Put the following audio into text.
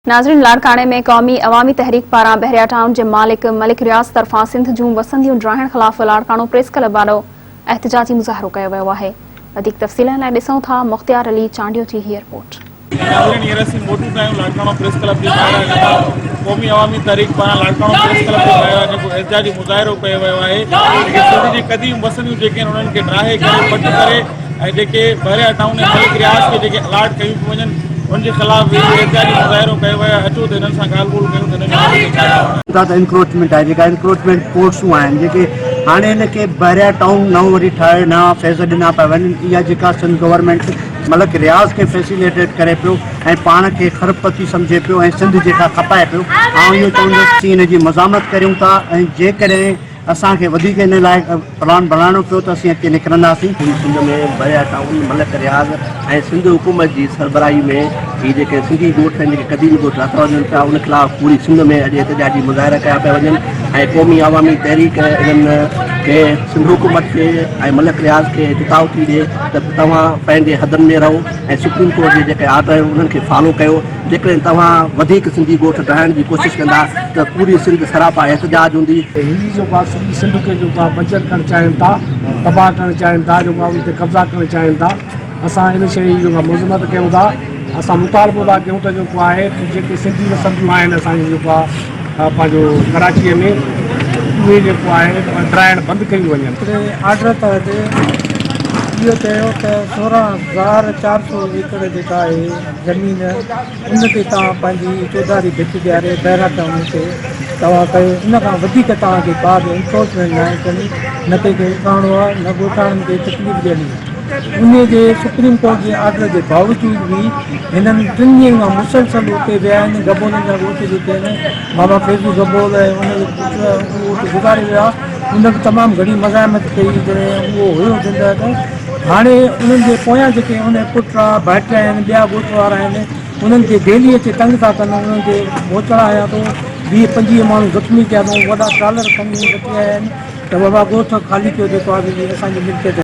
नाज़रीन, लाड़काणे में क़ौमी अवामी तहरीक पारां बहरिया टाउन के मालिक मलिक रियाज़ तरफ़ां सिंध जूं वसंदियूं ड्राइण ख़िलाफ़ लाड़काणो प्रेस क्लब वारो एहतजाजी मुज़ाहिरो कयो वियो आहे। वधीक तफ़सीलनि लाइ ॾिसूं था मुख़्तियार अली चांडियो जी हीअ रिपोर्ट। लाड़काणो प्रेस क्लब के क़ौमी अवामी तहरीक पारां लाड़काणो प्रेस क्लब जो एहतजाजी मुज़ाहिरो कयो वियो आहे। सिंध जी क़दीम वसंदियूं जेके आहिनि उन्हनि खे ड्राहे करे पट करे ऐं जेके बहरिया टाउन ऐं मलिक रियाज़ खे जेके अलाट कयूं पियूं वञनि उनके खिलाफ एहतजाजी मुज़ाहिरो कयो वियो आहे। अचो त हिननि सां ॻाल्हि ॿोल कयूं। इंक्रोचमेंट है, इंक्रोचमेंट कोर्सूं आहिनि जेके हाणे हिनखे बहरिया टाउन नओं वरी ठाहे नवां फेज़ ॾिना पिया वञनि। इहा जेका सिंध गवर्नमेंट मलिक रियाज़ के फैसिलिटेट करे पियो ऐं पाण खे खरबपति सम्झे पियो ऐं सिंध जेका खपाए पियो। ऐं इहो चवंदुसि हिन जी मज़ामत करियूं था ऐं जेकॾहिं असांखे वधीक हिन लाइ प्लान बनाइणो पियो त असीं अची निकिरंदासीं। सिंध में बहरिया टाउन मलिक रियाज़ ऐं सिंध हुकूमत जी सरबराही में ही जेके सिंधी ॻोठ आहिनि जेके क़दीम ॻोठ लथा वञनि पिया उन ख़िलाफ़ पूरी सिंध में अॼु एहतजाजी मुज़ाहिरा कया पिया वञनि ऐं क़ौमी अवामी तहरीक इन्हनि खे सिंध हुकूमत खे ऐं मलिक रियाज़ खे चिताव थी ॾिए त तव्हां पंहिंजे हदनि में रहो ऐं सुप्रीम कोर्ट जे जेके आर्डर आहिनि उन्हनि खे फॉलो कयो। जेकॾहिं तव्हां वधीक सिंधी ॻोठ ठाहिण जी कोशिशि कंदा त पूरी सिंध सरापा एहतजाज हूंदी। हिंदी जो सॼी सिंध खे बचत करणु चाहिनि था, तबाह करणु चाहिनि था, उन ते कब्ज़ा करणु चाहिनि था। असां इन शइ जी मज़म्मत कयूं था। असां मुतालबो था कयूं त जेको आहे जेके सिंधी वसंदियूं आहिनि असांजी जेको आहे पंहिंजो कराचीअ में उहे जेको आहे ड्राइण बंदि कयूं वञनि। आर्डर तहत इहो चयो त 16,400 एकड़ जेका आहे ज़मीन उन ते तव्हां पंहिंजी चौधारी भित ॾियारे बहरिया टाउन ते तव्हां कयो। इन खां वधीक तव्हांखे का बि इंक्रोचमेंट न करणी, न कंहिंखे उठाइणो आहे न ॻोठाणनि खे तकलीफ़ ॾियणी। उन जे सुप्रीम कोर्ट जे आर्डर जे बावजूद बि हिननि 3 ॾींहंनि खां मुसलसल उते विया आहिनि। गबोलनि जा ॻोठ जेके आहिनि बाबा फैज़ू गबोल ऐं उनखे गुज़ारे विया। उनखे तमामु घणी मज़ामत कई जॾहिं उहो हुयो ज़िंदह। हाणे उन्हनि जे पोयां जेके उन पुट आहे भाइट आहिनि ॿिया ॻोठ वारा आहिनि उन्हनि खे डेली अचे तंग था कनि। उन्हनि खे मोचड़ा आया थो 20-25 माण्हू ज़ख़्मी थिया अथऊं। वॾा ट्रालर खणी वठी आया आहिनि त बाबा ॻोठ ख़ाली कयो जेको आहे असांजी मिल्कियत